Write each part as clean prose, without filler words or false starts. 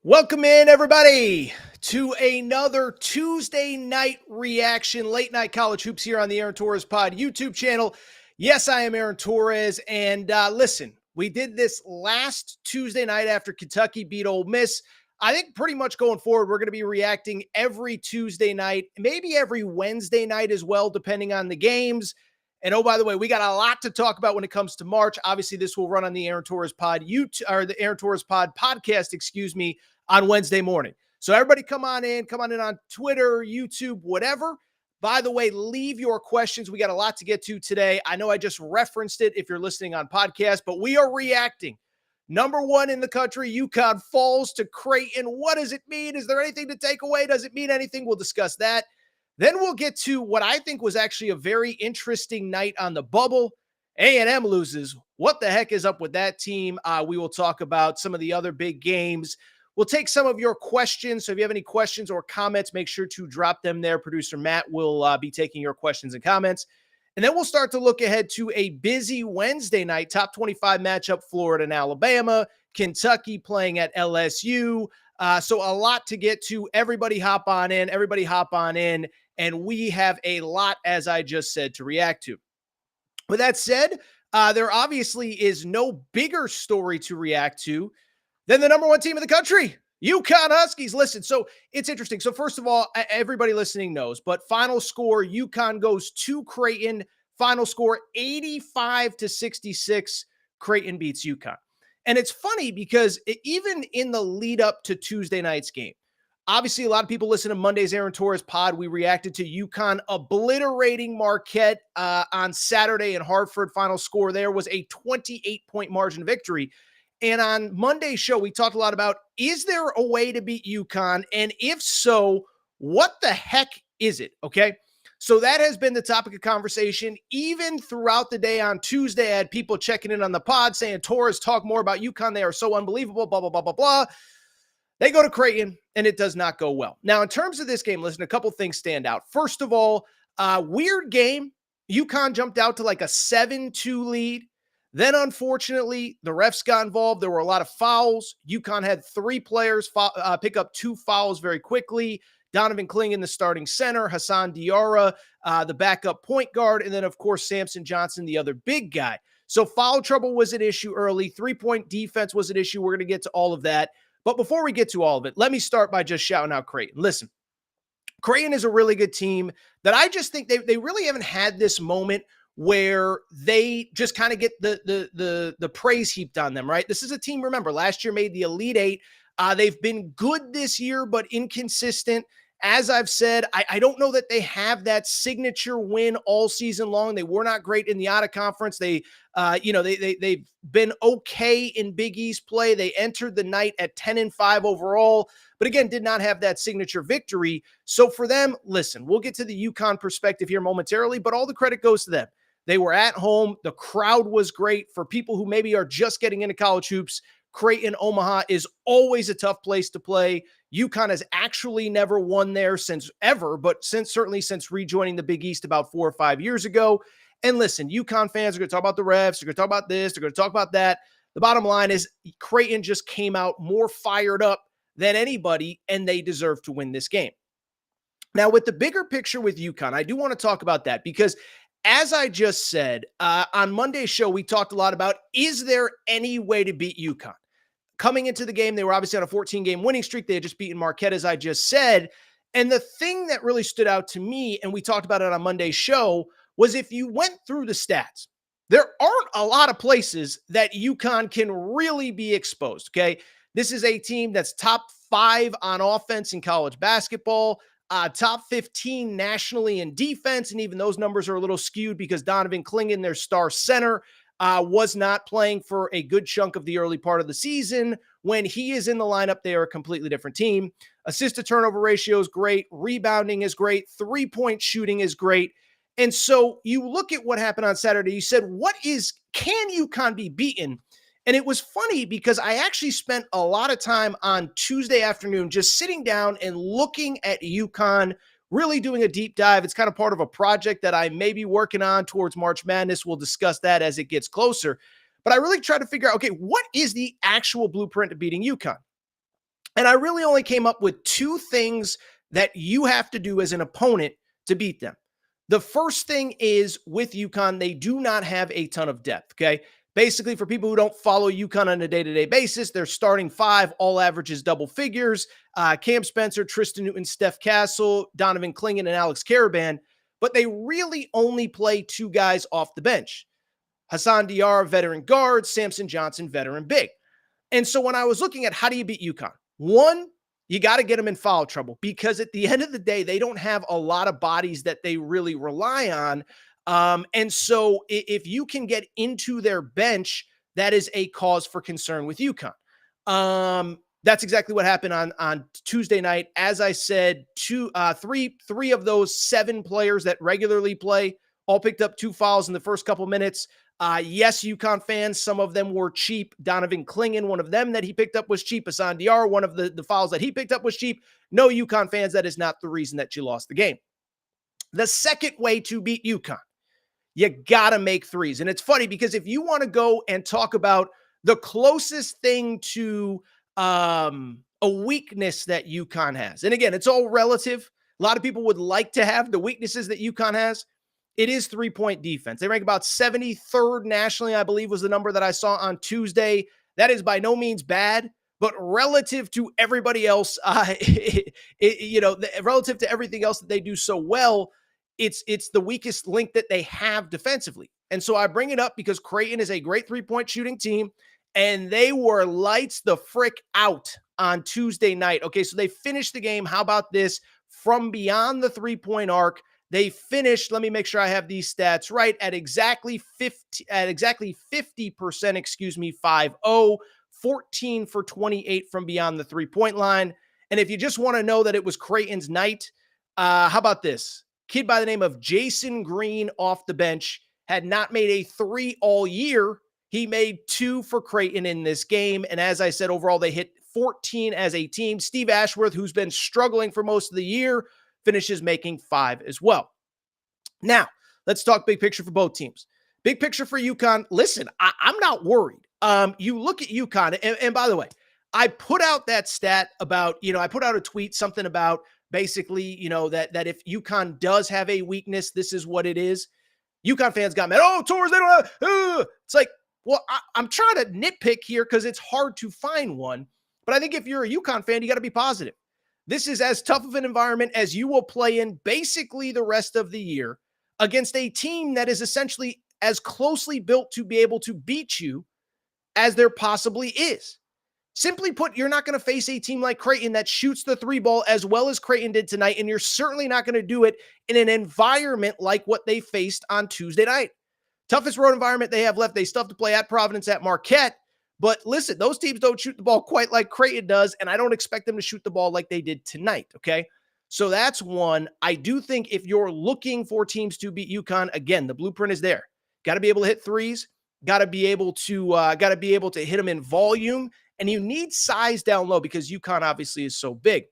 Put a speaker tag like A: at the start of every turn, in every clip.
A: Welcome in, everybody, to another Tuesday night reaction, late night college hoops here on the Aaron.Torres Pod YouTube channel. Yes, I am Aaron.Torres, and listen, we did this last Tuesday night after Kentucky beat Ole Miss. I think pretty much going forward, we're going to be reacting every Tuesday night, maybe every Wednesday night as well, depending on the games. And oh, by the way, we got a lot to talk about when it comes to March. Obviously, this will run on the Aaron.Torres Pod YouTube, or the Aaron.Torres Pod podcast, on Wednesday morning. So everybody come on in on Twitter, YouTube, whatever. By the way, leave your questions. We got a lot to get to today. I know I just referenced it if you're listening on podcast, but we are reacting. Number one in the country, UConn falls to Creighton. What does it mean? Is there anything to take away? Does it mean anything? We'll discuss that. Then we'll get to what I think was actually a very interesting night on the bubble. A&M loses. What the heck is up with that team? We will talk about some of the other big games. We'll take some of your questions. So if you have any questions or comments, make sure to drop them there. Producer Matt will be taking your questions and comments. And then we'll start to look ahead to a busy Wednesday night, top 25 matchup, Florida and Alabama, Kentucky playing at LSU. So a lot to get to. Everybody hop on in. And we have a lot, as I just said, to react to. With that said, there obviously is no bigger story to react to than the number one team in the country, UConn Huskies. Listen, so it's interesting. So first of all, everybody listening knows, but final score, UConn goes to Creighton. Final score, 85-66. Creighton beats UConn. And it's funny because even in the lead up to Tuesday night's game, obviously a lot of people listen to Monday's Aaron.Torres pod. We reacted to UConn obliterating Marquette on Saturday in Hartford. Final score there was a 28-point margin victory. And on Monday's show, we talked a lot about, is there a way to beat UConn? And if so, what the heck is it? Okay. So that has been the topic of conversation. Even throughout the day on Tuesday, I had people checking in on the pod saying, Torres, talk more about UConn. They are so unbelievable, blah, blah, blah, blah, blah. They go to Creighton, and it does not go well. Now, in terms of this game, listen, a couple things stand out. First of all, weird game. UConn jumped out to like a 7-2 lead. Then, unfortunately, the refs got involved. There were a lot of fouls. UConn had three players pick up two fouls very quickly. Donovan Clingan, the starting center, Hassan Diarra, the backup point guard, and then, of course, Samson Johnson, the other big guy. So foul trouble was an issue early. Three-point defense was an issue. We're going to get to all of that. But before we get to all of it, let me start by just shouting out Creighton. Listen, Creighton is a really good team that I just think they really haven't had this moment where they just kind of get the praise heaped on them, right? This is a team, remember, last year made the Elite Eight. They've been good this year, but inconsistent. As I've said, I don't know that they have that signature win all season long. They were not great in the out of conference. They've been okay in Big East play. They entered the night at 10-5 overall, but again, did not have that signature victory. So for them, listen, we'll get to the UConn perspective here momentarily, but all the credit goes to them. They were at home. The crowd was great. For people who maybe are just getting into college hoops, Creighton, Omaha is always a tough place to play. UConn has actually never won there since ever, but certainly since rejoining the Big East about 4 or 5 years ago. And listen, UConn fans are going to talk about the refs. They're going to talk about this. They're going to talk about that. The bottom line is Creighton just came out more fired up than anybody, and they deserve to win this game. Now, with the bigger picture with UConn, I do want to talk about that because as I just said, on Monday's show, we talked a lot about, is there any way to beat UConn? Coming into the game, they were obviously on a 14-game winning streak. They had just beaten Marquette, as I just said. And the thing that really stood out to me, and we talked about it on Monday's show, was if you went through the stats, there aren't a lot of places that UConn can really be exposed, okay? This is a team that's top 5 on offense in college basketball, top 15 nationally in defense, and even those numbers are a little skewed because Donovan Clingan, their star center, was not playing for a good chunk of the early part of the season. When he is in the lineup, they are a completely different team. Assist-to-turnover ratio is great. Rebounding is great. Three-point shooting is great. And so you look at what happened on Saturday. You said, can UConn be beaten? And it was funny because I actually spent a lot of time on Tuesday afternoon just sitting down and looking at UConn, really doing a deep dive. It's kind of part of a project that I may be working on towards March Madness. We'll discuss that as it gets closer. But I really try to figure out, okay, what is the actual blueprint to beating UConn? And I really only came up with two things that you have to do as an opponent to beat them. The first thing is with UConn, they do not have a ton of depth, okay? Basically, for people who don't follow UConn on a day-to-day basis, their starting five all averages double figures. Cam Spencer, Tristan Newton, Steph Castle, Donovan Clingan, and Alex Caravan. But they really only play two guys off the bench. Hassan Diarra, veteran guard, Samson Johnson, veteran big. And so when I was looking at how do you beat UConn, one, you got to get them in foul trouble because at the end of the day, they don't have a lot of bodies that they really rely on. And so if you can get into their bench, that is a cause for concern with UConn. That's exactly what happened on Tuesday night. As I said, three of those 7 players that regularly play all picked up 2 fouls in the first couple minutes. Yes, UConn fans, some of them were cheap. Donovan Clingan, one of them that he picked up was cheap. Hassan Diarra, one of the fouls that he picked up was cheap. No, UConn fans, that is not the reason that you lost the game. The second way to beat UConn, you got to make threes. And it's funny because if you want to go and talk about the closest thing to a weakness that UConn has, and again, it's all relative. A lot of people would like to have the weaknesses that UConn has. It is three-point defense. They rank about 73rd nationally, I believe was the number that I saw on Tuesday. That is by no means bad, but relative to everybody else, relative to everything else that they do so well, it's the weakest link that they have defensively. And so I bring it up because Creighton is a great three-point shooting team, and they were lights the frick out on Tuesday night. Okay, so they finished the game. How about this? From beyond the three-point arc, they finished, let me make sure I have these stats right, at exactly 50%, 5-0, 14 for 28 from beyond the three-point line. And if you just want to know that it was Creighton's night, how about this? Kid by the name of Jason Green off the bench had not made a 3 all year. He made 2 for Creighton in this game. And as I said, overall, they hit 14 as a team. Steve Ashworth, who's been struggling for most of the year, finishes making 5 as well. Now, let's talk big picture for both teams. Big picture for UConn. Listen, I'm not worried. You look at UConn, and by the way, I put out that stat about, I put out a tweet, something about basically, that if UConn does have a weakness, this is what it is. UConn fans got mad. Oh, Torres, they don't have. It's like, well, I'm trying to nitpick here because it's hard to find one. But I think if you're a UConn fan, you got to be positive. This is as tough of an environment as you will play in basically the rest of the year against a team that is essentially as closely built to be able to beat you as there possibly is. Simply put, you're not going to face a team like Creighton that shoots the 3 ball as well as Creighton did tonight, and you're certainly not going to do it in an environment like what they faced on Tuesday night. Toughest road environment they have left. They still have to play at Providence, at Marquette. But listen, those teams don't shoot the ball quite like Creighton does, and I don't expect them to shoot the ball like they did tonight, okay? So that's one. I do think if you're looking for teams to beat UConn, again, the blueprint is there. Got to be able to hit threes, got to be able to hit them in volume, and you need size down low because UConn obviously is so big.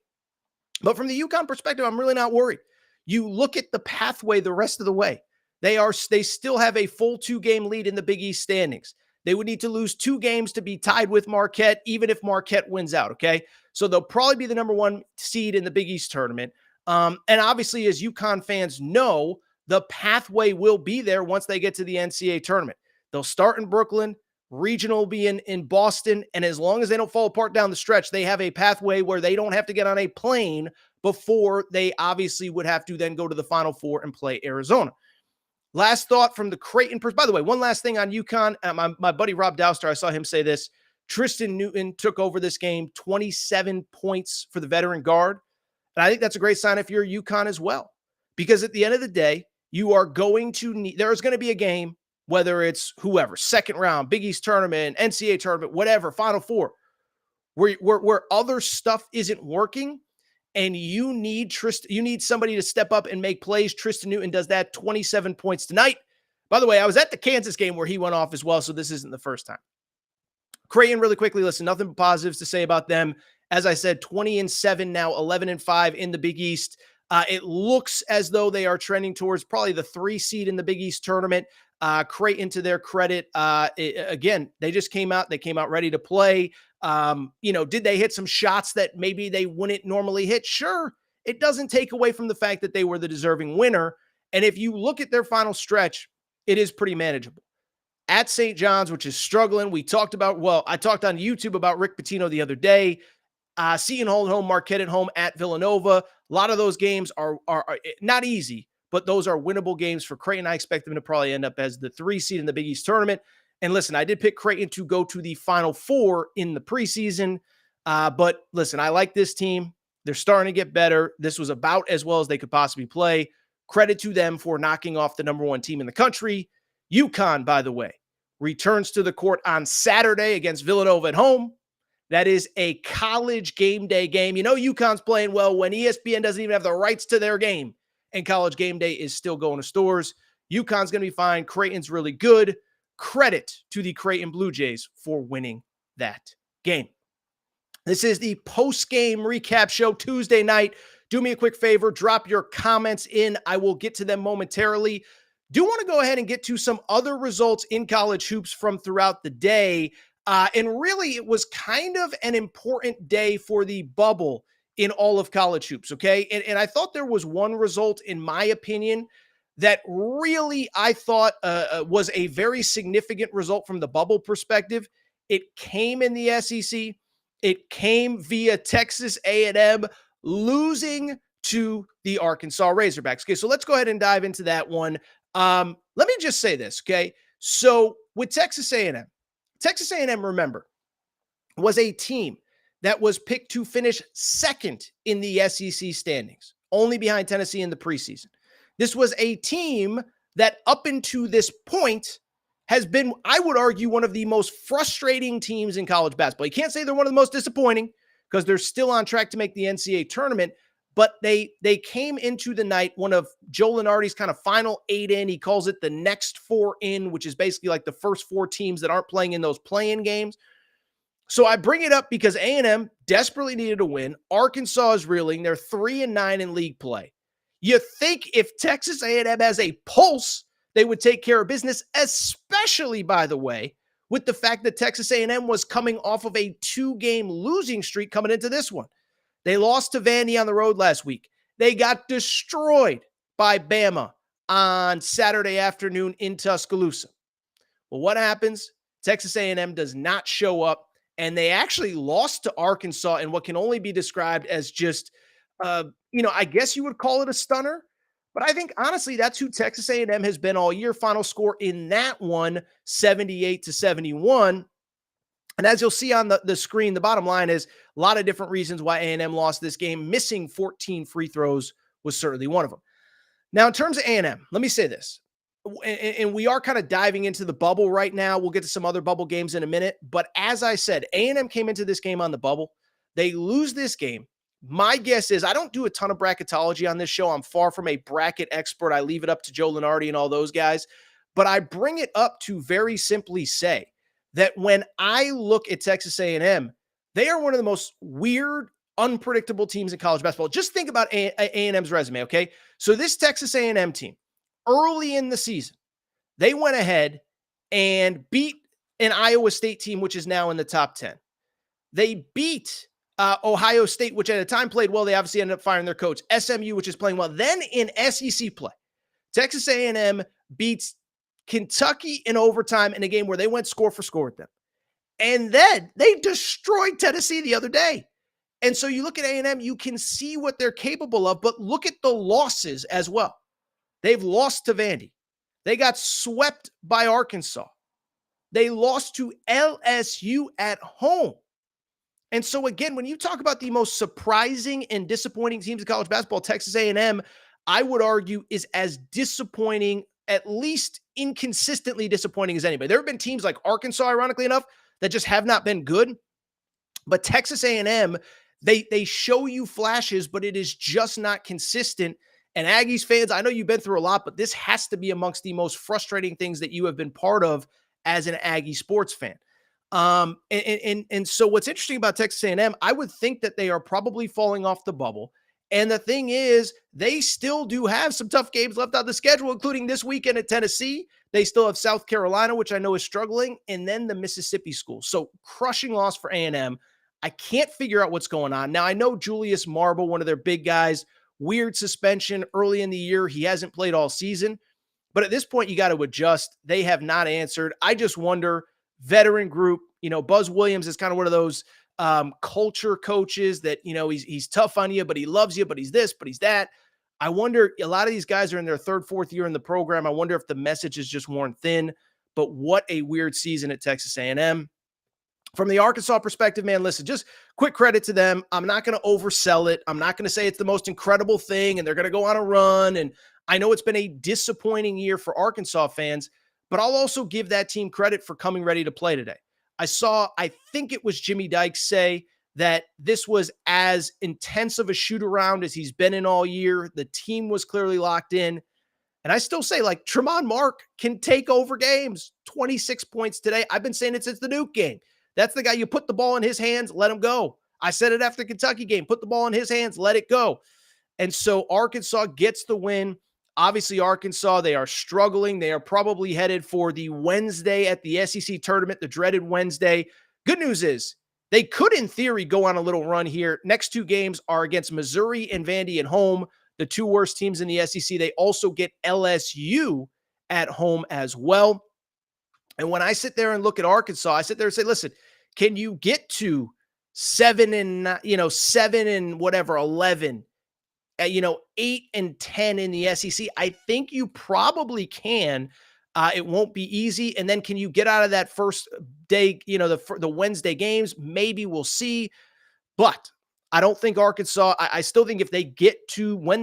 A: But from the UConn perspective, I'm really not worried. You look at the pathway the rest of the way. They still have a full 2-game lead in the Big East standings. They would need to lose 2 games to be tied with Marquette, even if Marquette wins out, okay? So they'll probably be the number 1 seed in the Big East tournament. And obviously, as UConn fans know, the pathway will be there once they get to the NCAA tournament. They'll start in Brooklyn, regional will be in Boston, and as long as they don't fall apart down the stretch, they have a pathway where they don't have to get on a plane before they obviously would have to then go to the Final Four and play Arizona. Last thought from the Creighton person. By the way, one last thing on UConn. My buddy Rob Douster, I saw him say this. Tristan Newton took over this game, 27 points for the veteran guard. And I think that's a great sign if you're UConn as well. Because at the end of the day, you are going to need, there's going to be a game, whether it's whoever, second round, Big East tournament, NCAA tournament, whatever, Final Four, where other stuff isn't working. And you need somebody to step up and make plays. Tristan Newton does that, 27 points tonight. By the way, I was at the Kansas game where he went off as well, so this isn't the first time. Creighton, really quickly, listen, nothing but positives to say about them. As I said, 20-7 now, 11-5 in the Big East. It looks as though they are trending towards probably the 3 seed in the Big East tournament. Creighton, to their credit, again, they just came out. They came out ready to play. Did they hit some shots that maybe they wouldn't normally hit? Sure. It doesn't take away from the fact that they were the deserving winner. And if you look at their final stretch, it is pretty manageable. At St. John's, which is struggling. I talked on YouTube about Rick Pitino the other day. Seton Hall at home, Marquette at home, at Villanova. A lot of those games are not easy, but those are winnable games for Creighton. I expect them to probably end up as the 3 seed in the Big East tournament. And listen, I did pick Creighton to go to the Final Four in the preseason. But listen, I like this team. They're starting to get better. This was about as well as they could possibly play. Credit to them for knocking off the number 1 team in the country. UConn, by the way, returns to the court on Saturday against Villanova at home. That is a college game day game. UConn's playing well when ESPN doesn't even have the rights to their game, and college game day is still going to stores. UConn's going to be fine. Creighton's really good. Credit to the Creighton Blue Jays for winning that game. This is the post-game recap show Tuesday night. Do me a quick favor. Drop your comments in. I will get to them momentarily. Do want to go ahead and get to some other results in college hoops from throughout the day. And really, it was kind of an important day for the bubble in all of college hoops, okay? And I thought there was one result, in my opinion, that really I thought was a very significant result from the bubble perspective. It came in the SEC. It came via Texas A&M losing to the Arkansas Razorbacks. Okay, so let's go ahead and dive into that one. Let me just say this, okay? So with Texas A&M, remember, was a team that was picked to finish second in the SEC standings, only behind Tennessee in the preseason. This was a team that up until this point has been, I would argue, one of the most frustrating teams in college basketball. You can't say they're one of the most disappointing because they're still on track to make the NCAA tournament, but they came into the night, one of Joe Lunardi's kind of final 8 in. He calls it the next 4 in, which is basically like the first 4 teams that aren't playing in those play-in games. So I bring it up because A&M desperately needed a win. Arkansas is reeling. They're 3-9 in league play. You think if Texas A&M has a pulse, they would take care of business, especially, by the way, with the fact that Texas A&M was coming off of a 2-game losing streak coming into this one. They lost to Vandy on the road last week. They got destroyed by Bama on Saturday afternoon in Tuscaloosa. Well, what happens? Texas A&M does not show up, and they actually lost to Arkansas in what can only be described as just, I guess you would call it a stunner. But I think, honestly, that's who Texas A&M has been all year. Final score in that one, 78-71. And as you'll see on the screen, the bottom line is a lot of different reasons why A&M lost this game. Missing 14 free throws was certainly one of them. Now, in terms of A&M, let me say this. And we are kind of diving into the bubble right now. We'll get to some other bubble games in a minute. But as I said, A&M came into this game on the bubble. They lose this game. My guess is I don't do a ton of bracketology on this show. I'm far from a bracket expert. I leave it up to Joe Lunardi and all those guys. But I bring it up to very simply say that when I look at Texas A&M, they are one of the most weird, unpredictable teams in college basketball. Just think about A&M's resume, okay? So this Texas A&M team, early in the season, they went ahead and beat an Iowa State team, which is now in the top 10. They beat Ohio State, which at the time played well. They obviously ended up firing their coach. SMU, which is playing well. Then in SEC play, Texas A&M beats Kentucky in overtime in a game where they went score for score with them. And then they destroyed Tennessee the other day. And so you look at A&M, you can see what they're capable of, but look at the losses as well. They've lost to Vandy. They got swept by Arkansas. They lost to LSU at home. And so again, when you talk about the most surprising and disappointing teams in college basketball, Texas A&M, I would argue, is as disappointing, at least inconsistently disappointing as anybody. There have been teams like Arkansas, ironically enough, that just have not been good. But Texas A&M, they show you flashes, but it is just not consistent. And Aggies fans, I know you've been through a lot, but this has to be amongst the most frustrating things that you have been part of as an Aggie sports fan. And so what's interesting about Texas A&M, I would think that they are probably falling off the bubble. And the thing is, they still do have some tough games left on the schedule, including this weekend at Tennessee. They still have South Carolina, which I know is struggling, and then the Mississippi school. So crushing loss for A&M. I can't figure out what's going on. Now, I know Julius Marble, one of their big guys, weird suspension early in the year. He hasn't played all season. But at this point, you got to adjust. They have not answered. I just wonder, veteran group, Buzz Williams is kind of one of those culture coaches that, he's tough on you, but he loves you, but he's this, but he's that. I wonder, a lot of these guys are in their third, fourth year in the program. I wonder if the message is just worn thin, but what a weird season at Texas A&M. From the Arkansas perspective, man, listen, just quick credit to them. I'm not going to oversell it. I'm not going to say it's the most incredible thing and they're going to go on a run. And I know it's been a disappointing year for Arkansas fans, but I'll also give that team credit for coming ready to play today. I think it was Jimmy Dykes say that this was as intense of a shoot around as he's been in all year. The team was clearly locked in. And I still say, like, Tremont Mark can take over games. 26 points today. I've been saying it since the Duke game. That's the guy, you put the ball in his hands, let him go. I said it after the Kentucky game. Put the ball in his hands, let it go. And so Arkansas gets the win. Obviously, Arkansas, they are struggling. They are probably headed for the Wednesday at the SEC tournament, the dreaded Wednesday. Good news is they could, in theory, go on a little run here. Next two games are against Missouri and Vandy at home, the two worst teams in the SEC. They also get LSU at home as well. And when I sit there and look at Arkansas, I sit there and say, listen, can you get to 7 and 11, 8 and 10 in the SEC? I think you probably can. It won't be easy. And then can you get out of that first day, the Wednesday games? Maybe we'll see. But I don't think Arkansas, I still think when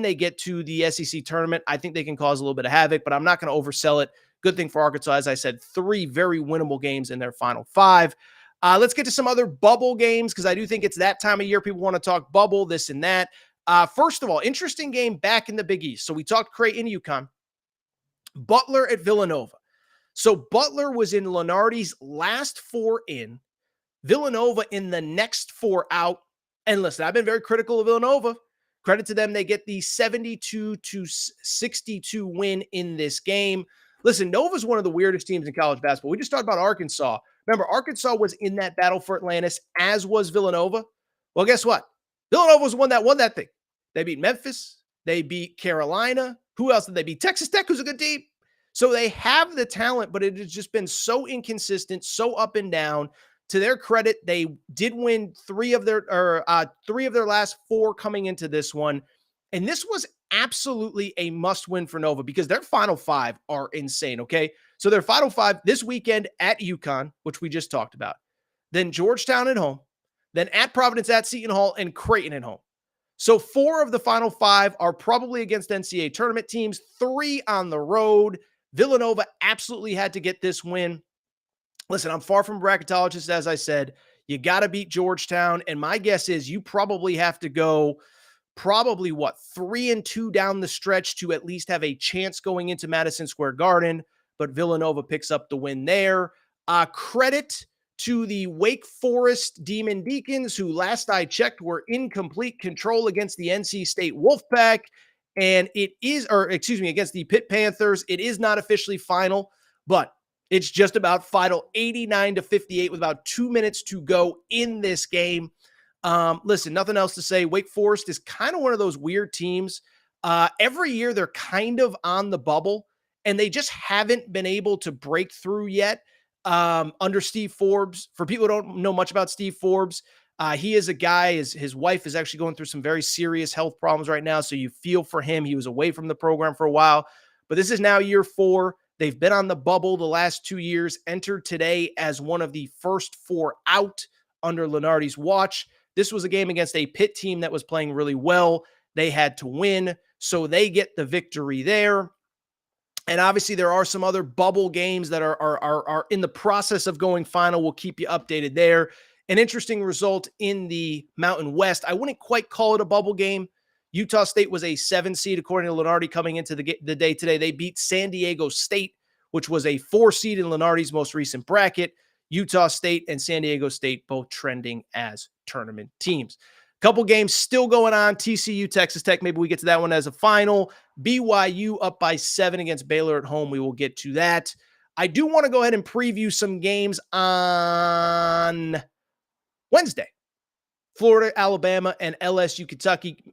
A: they get to the SEC tournament, I think they can cause a little bit of havoc, but I'm not going to oversell it. Good thing for Arkansas, as I said, 3 very winnable games in their final 5. Let's get to some other bubble games because I do think it's that time of year. People want to talk bubble, this and that. First of all, interesting game back in the Big East. So we talked Creighton, UConn. Butler at Villanova. So Butler was in Lunardi's last 4 in. Villanova in the next 4 out. And listen, I've been very critical of Villanova. Credit to them. They get the 72-62 win in this game. Listen, Nova's one of the weirdest teams in college basketball. We just talked about Arkansas. Remember, Arkansas was in that battle for Atlantis, as was Villanova. Well, guess what? Villanova was the one that won that thing. They beat Memphis. They beat Carolina. Who else did they beat? Texas Tech, who's a good team. So they have the talent, but it has just been so inconsistent, so up and down. To their credit, they did win 3 of their last 4 coming into this one. And this was absolutely a must-win for Nova because their final 5 are insane, okay? So their final 5 this weekend at UConn, which we just talked about. Then Georgetown at home. Then at Providence, at Seton Hall, and Creighton at home. So 4 of the final 5 are probably against NCAA tournament teams, 3 on the road. Villanova absolutely had to get this win. Listen, I'm far from a bracketologist, as I said. You got to beat Georgetown, and my guess is you probably have to go 3-2 down the stretch to at least have a chance going into Madison Square Garden, but Villanova picks up the win there. Credit to the Wake Forest Demon Deacons, who last I checked were in complete control against the NC State Wolfpack, and against the Pitt Panthers. It is not officially final, but it's just about final, 89-58 with about 2 minutes to go in this game. Listen, nothing else to say. Wake Forest is kind of one of those weird teams. Every year they're kind of on the bubble, and they just haven't been able to break through yet under Steve Forbes. For people who don't know much about Steve Forbes, he is a guy, his wife is actually going through some very serious health problems right now, so you feel for him. He was away from the program for a while, but this is now year 4. They've been on the bubble the last 2 years, entered today as one of the first 4 out under Lunardi's watch. This was a game against a Pitt team that was playing really well. They had to win, so they get the victory there. And obviously, there are some other bubble games that are in the process of going final. We'll keep you updated there. An interesting result in the Mountain West. I wouldn't quite call it a bubble game. Utah State was a 7 seed, according to Lunardi, coming into the day today. They beat San Diego State, which was a 4 seed in Lunardi's most recent bracket. Utah State and San Diego State both trending as tournament teams. Couple games still going on. TCU, Texas Tech. Maybe we get to that one as a final. BYU up by 7 against Baylor at home. We will get to that. I do want to go ahead and preview some games on Wednesday. Florida, Alabama, and LSU, Kentucky.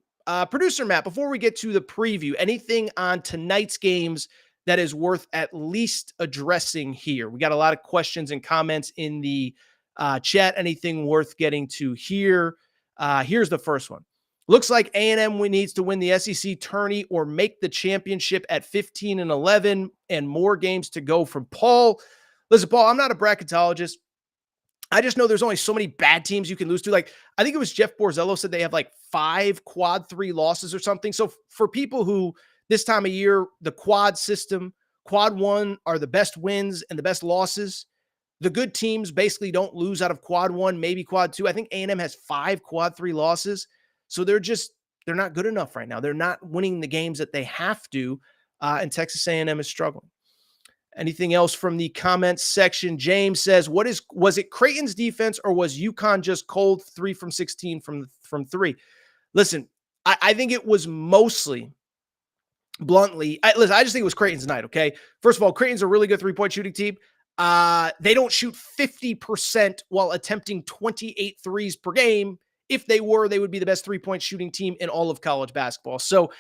A: Producer Matt, before we get to the preview, anything on tonight's games that is worth at least addressing here? We got a lot of questions and comments in the chat. Anything worth getting to here? Here's the first one. Looks like A&M needs to win the SEC tourney or make the championship at 15-11 and more games to go from Paul. Listen, Paul, I'm not a bracketologist. I just know there's only so many bad teams you can lose to. Like, I think it was Jeff Borzello said they have like 5 quad 3 losses or something. So for people who this time of year, the quad system, quad 1 are the best wins and the best losses. The good teams basically don't lose out of quad 1, maybe quad 2. I think A&M has 5 quad 3 losses. So they're not good enough right now. They're not winning the games that they have to. And Texas A&M is struggling. Anything else from the comments section? James says, was it Creighton's defense or was UConn just cold 3 from 16 from 3? Listen, I think it was mostly bluntly. I just think it was Creighton's night. Okay. First of all, Creighton's a really good 3-point shooting team. They don't shoot 50% while attempting 28 threes per game. If they were, they would be the best 3-point shooting team in all of college basketball. So,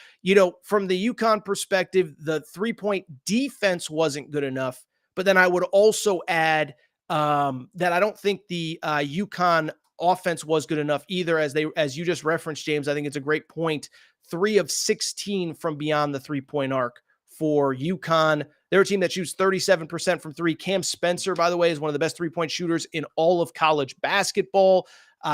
A: from the UConn perspective, the 3-point defense wasn't good enough. But then I would also add that I don't think the UConn offense was good enough either. As you just referenced, James, I think it's a great point. 3 of 16 from beyond the 3-point arc for UConn. They're a team that shoots 37% from 3. Cam Spencer, by the way, is one of the best 3-point shooters in all of college basketball.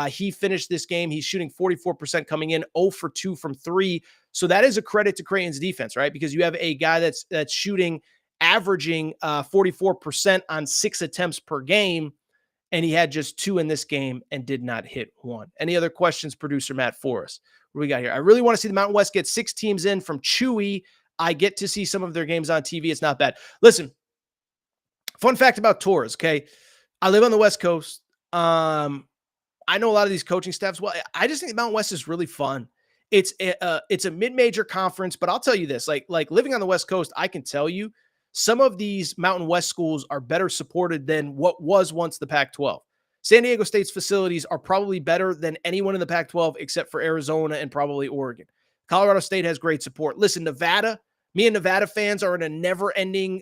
A: He finished this game. He's shooting 44% coming in, 0 for 2 from 3. So that is a credit to Creighton's defense, right? Because you have a guy that's shooting, averaging 44% on 6 attempts per game, and he had just 2 in this game and did not hit 1. Any other questions, producer Matt, for us? What do we got here? I really want to see the Mountain West get 6 teams in from Chewy. I get to see some of their games on TV. It's not bad. Listen, fun fact about Torres, okay? I live on the West Coast. I know a lot of these coaching staffs. Well, I just think the Mountain West is really fun. It's a mid-major conference, but I'll tell you this, like living on the West Coast, I can tell you some of these Mountain West schools are better supported than what was once the Pac-12. San Diego State's facilities are probably better than anyone in the Pac-12 except for Arizona and probably Oregon. Colorado State has great support. Listen, Nevada, me and Nevada fans are in a never-ending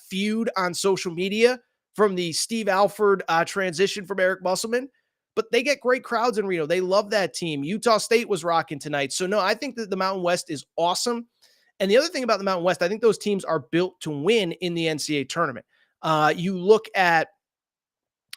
A: feud on social media from the Steve Alford transition from Eric Musselman. But they get great crowds in Reno. They love that team. Utah State was rocking tonight. So, no, I think that the Mountain West is awesome. And the other thing about the Mountain West, I think those teams are built to win in the NCAA tournament. You look at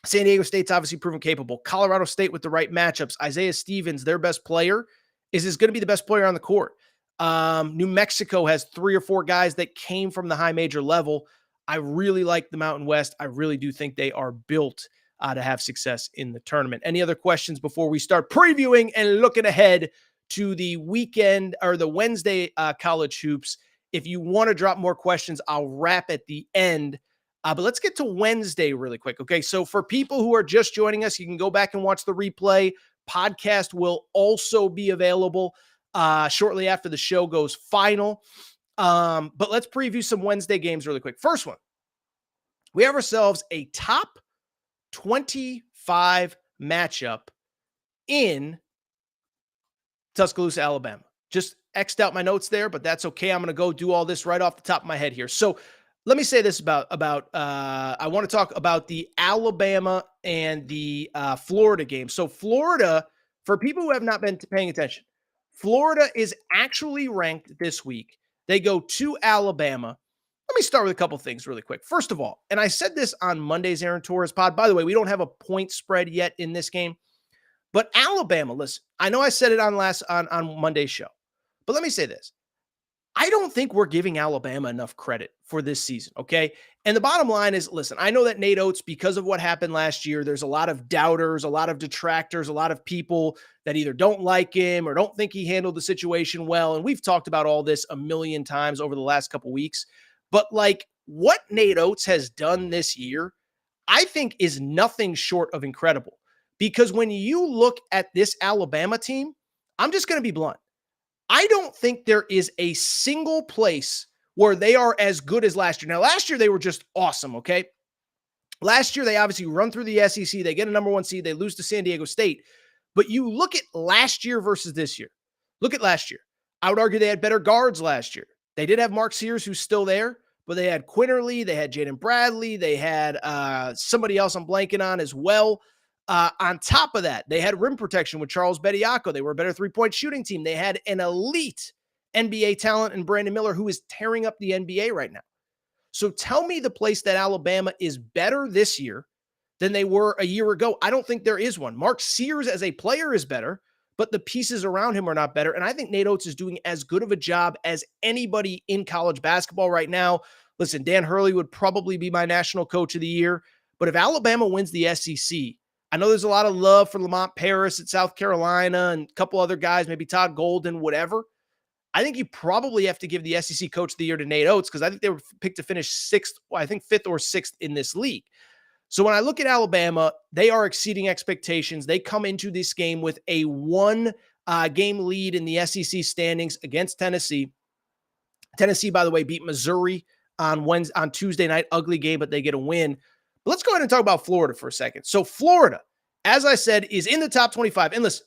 A: San Diego State's obviously proven capable. Colorado State with the right matchups. Isaiah Stevens, their best player, is going to be the best player on the court. New Mexico has 3 or 4 guys that came from the high major level. I really like the Mountain West. I really do think they are built to have success in the tournament. Any other questions before we start previewing and looking ahead to the weekend or the Wednesday college hoops? If you want to drop more questions, I'll wrap at the end. But let's get to Wednesday really quick. Okay. So for people who are just joining us, you can go back and watch the replay. Podcast will also be available shortly after the show goes final. But let's preview some Wednesday games really quick. First one, we have ourselves a top 25 matchup in Tuscaloosa, Alabama. Just X'd out my notes there, but that's okay. I'm going to go do all this right off the top of my head here. So let me say this about I want to talk about the Alabama and the Florida game. So Florida, for people who have not been paying attention, Florida is actually ranked this week. They go to Alabama. Let me start with a couple things really quick. First of all, and I said this on Monday's Aaron Torres pod. By the way, we don't have a point spread yet in this game. But Alabama, listen, I know I said it on Monday's show. But let me say this. I don't think we're giving Alabama enough credit for this season, okay? And the bottom line is, listen, I know that Nate Oates, because of what happened last year, there's a lot of doubters, a lot of detractors, a lot of people that either don't like him or don't think he handled the situation well. And we've talked about all this a million times over the last couple weeks. But like what Nate Oates has done this year, I think is nothing short of incredible. Because when you look at this Alabama team, I'm just going to be blunt. I don't think there is a single place where they are as good as last year. Now, last year they were just awesome, okay? Last year they obviously run through the SEC. They get a number 1 seed. They lose to San Diego State. But you look at last year versus this year. Look at last year. I would argue they had better guards last year. They did have Mark Sears, who's still there, but they had Quinterly, they had Jaden Bradley, they had somebody else I'm blanking on as well. On top of that, they had rim protection with Charles Bediako. They were a better three-point shooting team. They had an elite NBA talent in Brandon Miller, who is tearing up the NBA right now. So tell me the place that Alabama is better this year than they were a year ago. I don't think there is one. Mark Sears as a player is better, but the pieces around him are not better. And I think Nate Oates is doing as good of a job as anybody in college basketball right now. Listen, Dan Hurley would probably be my national coach of the year. But if Alabama wins the SEC, I know there's a lot of love for Lamont Paris at South Carolina and a couple other guys, maybe Todd Golden, whatever. I think you probably have to give the SEC coach of the year to Nate Oates because I think they were picked to finish sixth, well, I think fifth or sixth in this league. So when I look at Alabama, they are exceeding expectations. They come into this game with a one-game lead in the SEC standings against Tennessee. Tennessee, by the way, beat Missouri on Tuesday night. Ugly game, but they get a win. But let's go ahead and talk about Florida for a second. So Florida, as I said, is in the top 25. And listen,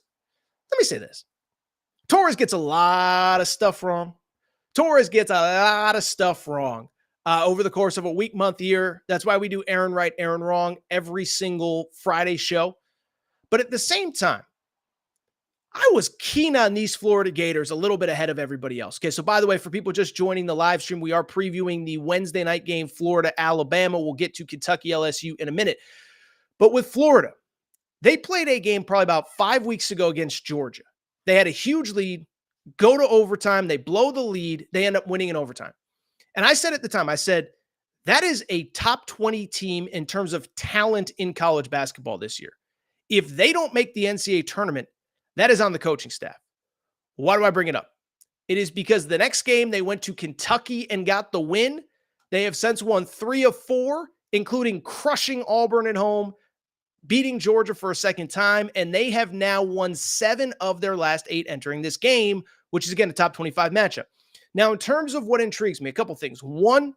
A: let me say this. Torres gets a lot of stuff wrong. Over the course of a week, month, year. That's why we do Aaron Right, Aaron Wrong every single Friday show. But at the same time, I was keen on these Florida Gators a little bit ahead of everybody else. Okay, so by the way, for people just joining the live stream, we are previewing the Wednesday night game, Florida-Alabama. We'll get to Kentucky-LSU in a minute. But with Florida, they played a game probably about 5 weeks ago against Georgia. They had a huge lead, go to overtime, they blow the lead, they end up winning in overtime. And I said at the time, I said, that is a top 20 team in terms of talent in college basketball this year. If they don't make the NCAA tournament, that is on the coaching staff. Why do I bring it up? It is because the next game they went to Kentucky and got the win. They have since won 3 of 4, including crushing Auburn at home, beating Georgia for a second time, and they have now won 7 of their last 8 entering this game, which is, again, a top 25 matchup. Now, in terms of what intrigues me, a couple things. One,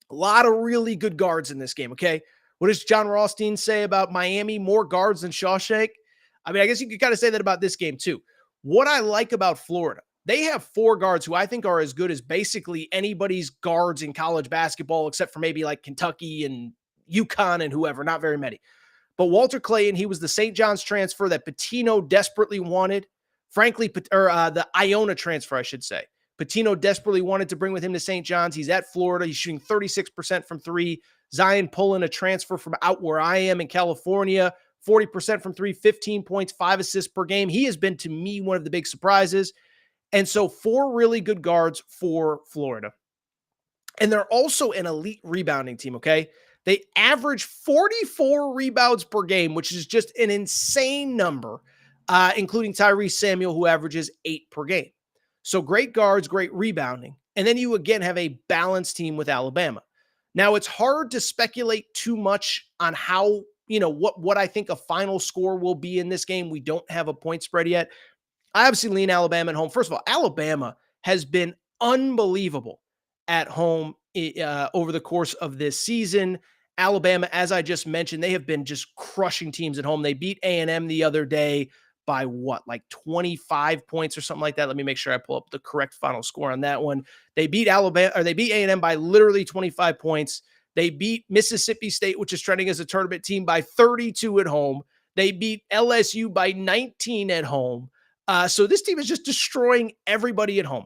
A: a lot of really good guards in this game, okay? What does John Rothstein say about Miami? More guards than Shawshank? I mean, I guess you could kind of say that about this game, too. What I like about Florida, they have 4 guards who I think are as good as basically anybody's guards in college basketball, except for maybe like Kentucky and UConn and whoever, not very many. But Walter Clayton, he was the St. John's transfer that Pitino desperately wanted. Frankly, the Iona transfer, I should say. Pitino desperately wanted to bring with him to St. John's. He's at Florida. He's shooting 36% from 3. Zion Pullen, a transfer from out where I am in California, 40% from 3, 15 points, 5 assists per game. He has been, to me, one of the big surprises. And so 4 really good guards for Florida. And they're also an elite rebounding team, okay? They average 44 rebounds per game, which is just an insane number, including Tyrese Samuel, who averages 8 per game. So great guards, great rebounding. And then you, again, have a balanced team with Alabama. Now, it's hard to speculate too much on how, what I think a final score will be in this game. We don't have a point spread yet. I obviously lean Alabama at home. First of all, Alabama has been unbelievable at home over the course of this season. Alabama, as I just mentioned, they have been just crushing teams at home. They beat A&M the other day by like 25 points or something like that. Let me make sure I pull up the correct final score on that one. They beat A&M by literally 25 points. They beat Mississippi State, which is trending as a tournament team, by 32 at home. They beat LSU by 19 at home. So this team is just destroying everybody at home.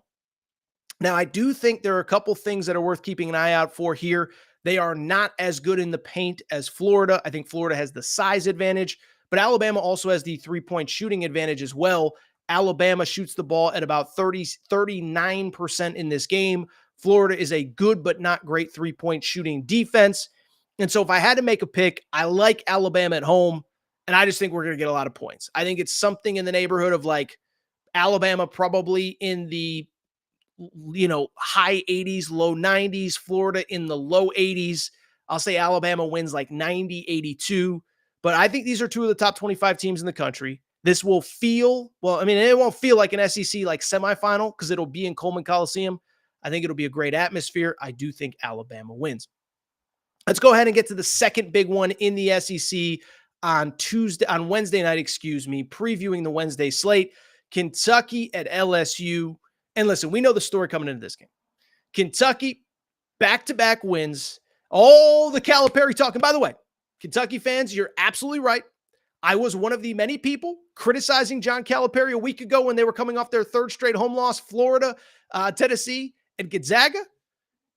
A: Now, I do think there are a couple things that are worth keeping an eye out for here. They are not as good in the paint as Florida. I think Florida has the size advantage, but Alabama also has the three-point shooting advantage as well. Alabama shoots the ball at about 39% in this game. Florida is a good but not great three-point shooting defense. And so if I had to make a pick, I like Alabama at home, and I just think we're going to get a lot of points. I think it's something in the neighborhood of like Alabama probably in the high 80s, low 90s, Florida in the low 80s. I'll say Alabama wins like 90-82. But I think these are two of the top 25 teams in the country. This will feel, well, I mean, it won't feel like an SEC like semifinal because it'll be in Coleman Coliseum. I think it'll be a great atmosphere. I do think Alabama wins. Let's go ahead and get to the second big one in the SEC on Wednesday night, previewing the Wednesday slate. Kentucky at LSU. And listen, we know the story coming into this game. Kentucky, back-to-back wins. All the Calipari talk. And by the way, Kentucky fans, you're absolutely right. I was one of the many people criticizing John Calipari a week ago when they were coming off their third straight home loss, Florida, Tennessee, and Gonzaga.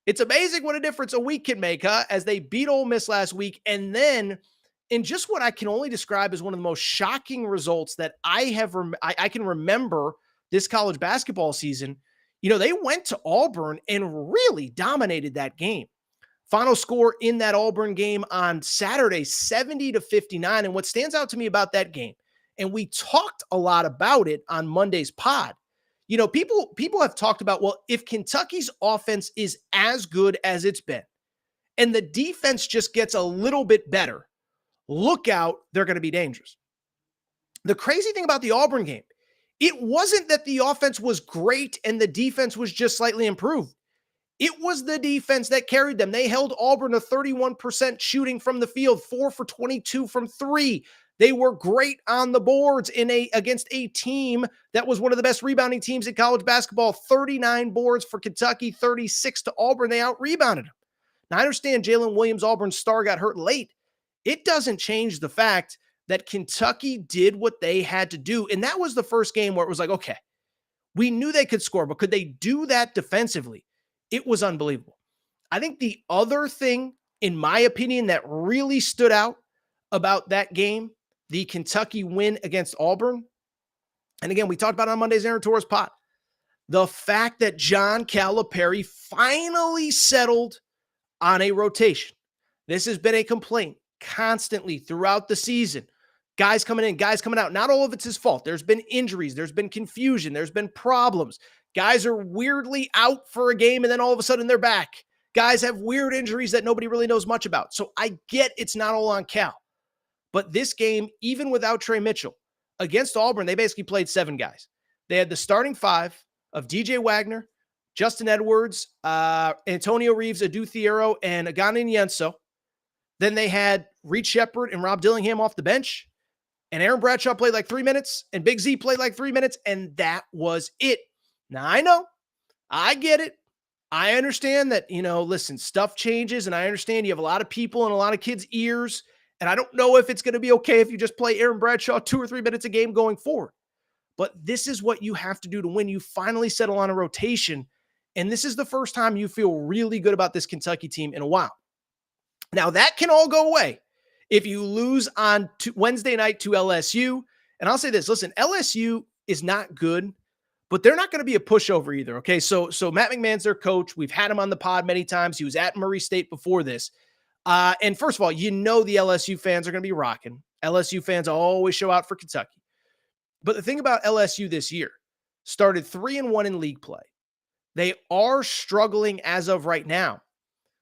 A: It's amazing what a difference a week can make, as they beat Ole Miss last week. And then in just what I can only describe as one of the most shocking results that I can remember this college basketball season, they went to Auburn and really dominated that game. Final score in that Auburn game on Saturday, 70-59. And what stands out to me about that game, and we talked a lot about it on Monday's pod, people have talked about, well, if Kentucky's offense is as good as it's been and the defense just gets a little bit better, look out, they're going to be dangerous. The crazy thing about the Auburn game, it wasn't that the offense was great and the defense was just slightly improved. It was the defense that carried them. They held Auburn to 31% shooting from the field, 4 for 22 from 3. They were great on the boards against a team that was one of the best rebounding teams in college basketball. 39 boards for Kentucky, 36 to Auburn. They out-rebounded them. Now, I understand Jalen Williams, Auburn's star, got hurt late. It doesn't change the fact that Kentucky did what they had to do. And that was the first game where it was like, okay, we knew they could score, but could they do that defensively? It was unbelievable. I think the other thing, in my opinion, that really stood out about that game, the Kentucky win against Auburn, and again, we talked about it on Monday's Aaron-Torres pod, the fact that John Calipari finally settled on a rotation. This has been a complaint constantly throughout the season. Guys coming in, guys coming out. Not all of it's his fault. There's been injuries. There's been confusion. There's been problems. Guys are weirdly out for a game, and then all of a sudden they're back. Guys have weird injuries that nobody really knows much about. So I get it's not all on Cal. But this game, even without Trey Mitchell, against Auburn, they basically played 7 guys. They had the starting 5 of DJ Wagner, Justin Edwards, Antonio Reeves, Adu Thiero, and Agana Nyenso. Then they had Reed Shepherd and Rob Dillingham off the bench. And Aaron Bradshaw played like 3 minutes, and Big Z played like 3 minutes, and that was it. Now, I know, I get it. I understand that, listen, stuff changes, and I understand you have a lot of people in a lot of kids' ears, and I don't know if it's going to be okay if you just play Aaron Bradshaw 2 or 3 minutes a game going forward. But this is what you have to do to win. You finally settle on a rotation, and this is the first time you feel really good about this Kentucky team in a while. Now, that can all go away if you lose on Wednesday night to LSU. And I'll say this, listen, LSU is not good, but they're not going to be a pushover either, okay? So Matt McMahon's their coach. We've had him on the pod many times. He was at Murray State before this. And first of all, the LSU fans are going to be rocking. LSU fans always show out for Kentucky. But the thing about LSU this year, started 3-1 in league play. They are struggling as of right now.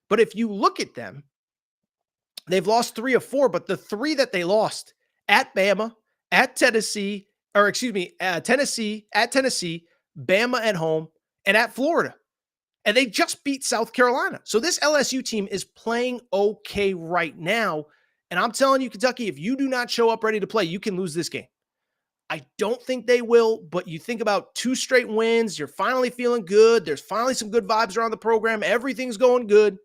A: But if you look at them, they've lost 3 of 4, but the 3 that they lost at Bama, at Tennessee, Tennessee, at Tennessee, Bama at home, and at Florida. And they just beat South Carolina. So this LSU team is playing okay right now. And I'm telling you, Kentucky, if you do not show up ready to play, you can lose this game. I don't think they will, but you think about 2 straight wins. You're finally feeling good. There's finally some good vibes around the program. Everything's going good.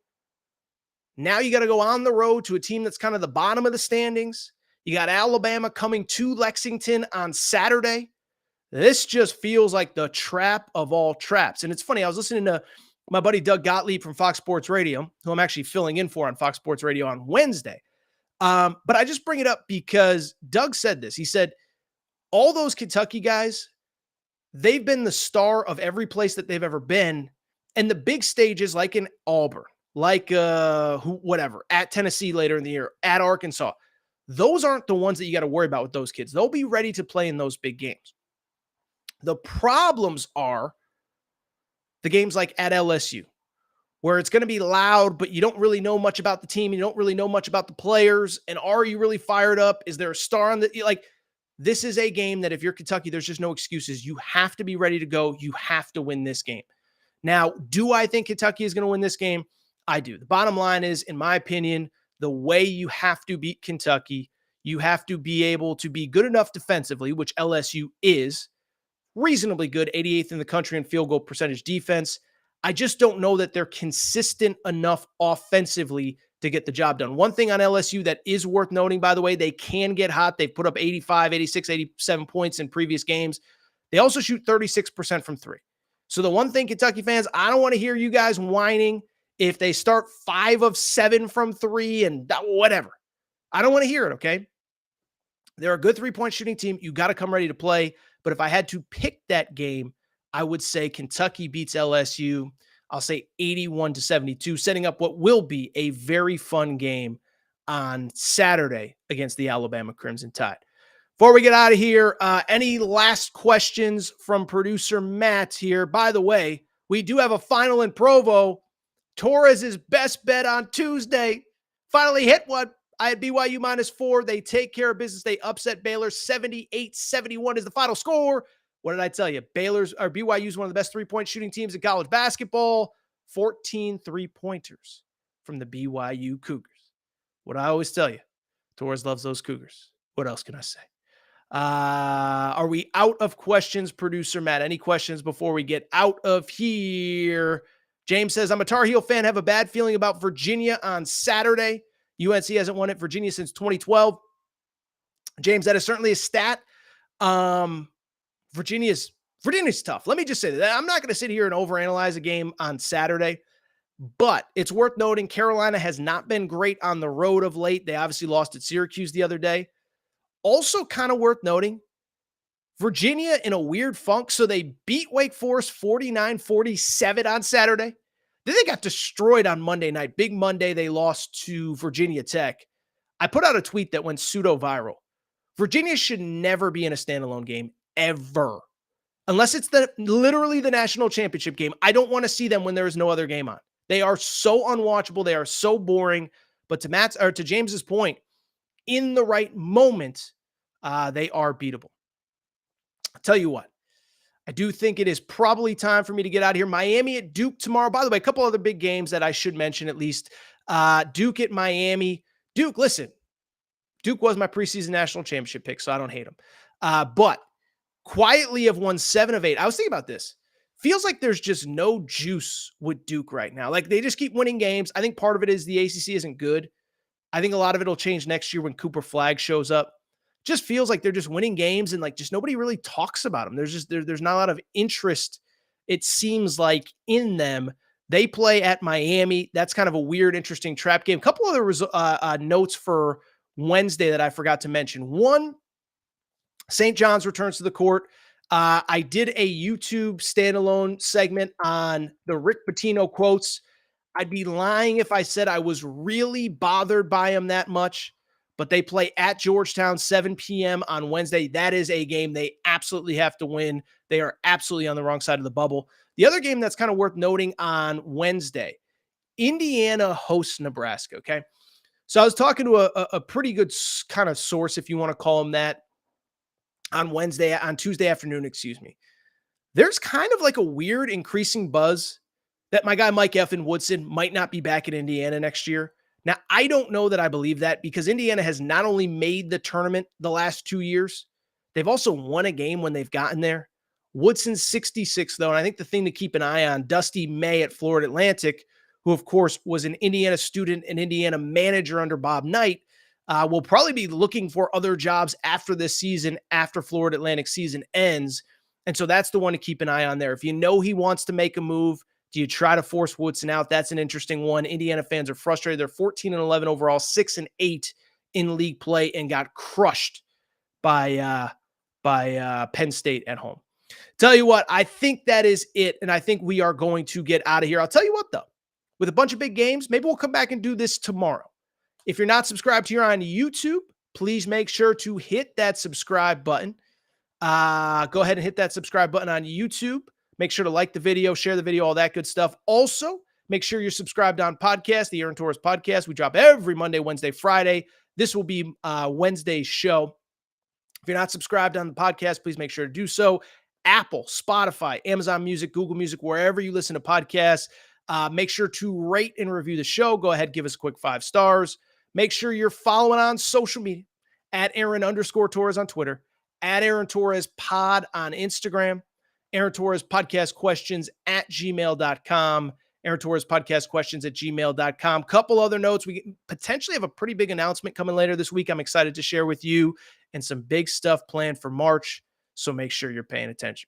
A: Now you got to go on the road to a team that's kind of the bottom of the standings. You got Alabama coming to Lexington on Saturday. This just feels like the trap of all traps. And it's funny, I was listening to my buddy Doug Gottlieb from Fox Sports Radio, who I'm actually filling in for on Fox Sports Radio on Wednesday. But I just bring it up because Doug said this. He said, all those Kentucky guys, they've been the star of every place that they've ever been. And the big stages like in Auburn, like at Tennessee later in the year, at Arkansas, those aren't the ones that you got to worry about with those kids. They'll be ready to play in those big games. The problems are the games like at LSU, where it's going to be loud, but you don't really know much about the team. You don't really know much about the players. And are you really fired up? Is there a star on the, like, this is a game that if you're Kentucky, there's just no excuses. You have to be ready to go. You have to win this game. Now, do I think Kentucky is going to win this game? I do. The bottom line is, in my opinion, the way you have to beat Kentucky, you have to be able to be good enough defensively, which LSU is reasonably good, 88th in the country in field goal percentage defense. I just don't know that they're consistent enough offensively to get the job done. One thing on LSU that is worth noting, by the way, they can get hot. They've put up 85, 86, 87 points in previous games. They also shoot 36% from three. So the one thing, Kentucky fans, I don't want to hear you guys whining if they start 5 of 7 from three and whatever. I don't want to hear it, okay? They're a good three-point shooting team. You got to come ready to play. But if I had to pick that game, I would say Kentucky beats LSU. I'll say 81-72, setting up what will be a very fun game on Saturday against the Alabama Crimson Tide. Before we get out of here, any last questions from producer Matt here? By the way, we do have a final in Provo. Torres' best bet on Tuesday finally hit one. I had BYU -4. They take care of business. They upset Baylor. 78-71 is the final score. What did I tell you? BYU is one of the best three-point shooting teams in college basketball. 14 three-pointers from the BYU Cougars. What I always tell you, Torres loves those Cougars. What else can I say? Are we out of questions, producer Matt? Any questions before we get out of here? James says, I'm a Tar Heel fan. Have a bad feeling about Virginia on Saturday. UNC hasn't won at Virginia since 2012. James, that is certainly a stat. Virginia's tough. Let me just say that. I'm not going to sit here and overanalyze a game on Saturday, but it's worth noting Carolina has not been great on the road of late. They obviously lost at Syracuse the other day. Also kind of worth noting, Virginia in a weird funk. So they beat Wake Forest 49-47 on Saturday. Then they got destroyed on Monday night. Big Monday, they lost to Virginia Tech. I put out a tweet that went pseudo-viral. Virginia should never be in a standalone game, ever. Unless it's literally the national championship game. I don't want to see them when there is no other game on. They are so unwatchable. They are so boring. But to James's point, in the right moment, they are beatable. I'll tell you what. I do think it is probably time for me to get out of here. Miami at Duke tomorrow. By the way, a couple other big games that I should mention at least. Duke at Miami. Duke, listen. Duke was my preseason national championship pick, so I don't hate them. But quietly have won 7 of 8. I was thinking about this. Feels like there's just no juice with Duke right now. Like, they just keep winning games. I think part of it is the ACC isn't good. I think a lot of it will change next year when Cooper Flagg shows up. Just feels like they're just winning games and like just nobody really talks about them. There's not a lot of interest, it seems like, in them. They play at Miami. That's kind of a weird, interesting trap game. A couple other notes for Wednesday that I forgot to mention. One, St. John's returns to the court. I did a YouTube standalone segment on the Rick Pitino quotes. I'd be lying if I said I was really bothered by him that much, but they play at Georgetown, 7 p.m. on Wednesday. That is a game they absolutely have to win. They are absolutely on the wrong side of the bubble. The other game that's kind of worth noting on Wednesday, Indiana hosts Nebraska, okay? So I was talking to a pretty good kind of source, if you want to call him that, on Tuesday afternoon, excuse me. There's kind of like a weird increasing buzz that my guy Mike F. Woodson might not be back in Indiana next year. Now, I don't know that I believe that, because Indiana has not only made the tournament the last 2 years, they've also won a game when they've gotten there. Woodson's 66, though, and I think the thing to keep an eye on, Dusty May at Florida Atlantic, who, of course, was an Indiana student and Indiana manager under Bob Knight, will probably be looking for other jobs after this season, after Florida Atlantic season ends. And so that's the one to keep an eye on there. If you know he wants to make a move, do you try to force Woodson out? That's an interesting one. Indiana fans are frustrated. They're 14-11 overall, 6-8 in league play, and got crushed by Penn State at home. Tell you what, I think that is it, and I think we are going to get out of here. I'll tell you what, though, with a bunch of big games, maybe we'll come back and do this tomorrow. If you're not subscribed here on YouTube, please make sure to hit that subscribe button. Go ahead and hit that subscribe button on YouTube. Make sure to like the video, share the video, all that good stuff. Also, Make sure you're subscribed on podcast, the Aaron Torres podcast. We drop every Monday, Wednesday, Friday. This will be Wednesday's show. If you're not subscribed on the podcast, please make sure to do so. Apple, Spotify, Amazon Music, Google Music, wherever you listen to podcasts. Make sure to rate and review the show. Go ahead, give us a quick 5 stars. Make sure you're following on social media at Aaron_Torres on Twitter, at Aaron Torres Pod on Instagram, Aaron Torres Podcast Questions at gmail.com, Aaron Torres Podcast Questions at gmail.com. Couple other notes. We potentially have a pretty big announcement coming later this week. I'm excited to share with you, and some big stuff planned for March. So make sure you're paying attention.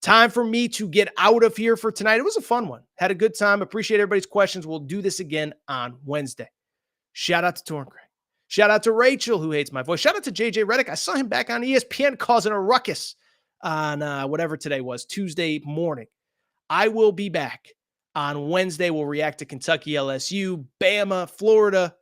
A: Time for me to get out of here for tonight. It was a fun one. Had a good time. Appreciate everybody's questions. We'll do this again on Wednesday. Shout out to Torn Craig. Shout out to Rachel, who hates my voice. Shout out to JJ Redick. I saw him back on ESPN causing a ruckus on whatever today was, Tuesday morning. I will be back on Wednesday. We'll react to Kentucky-LSU, Bama, Florida,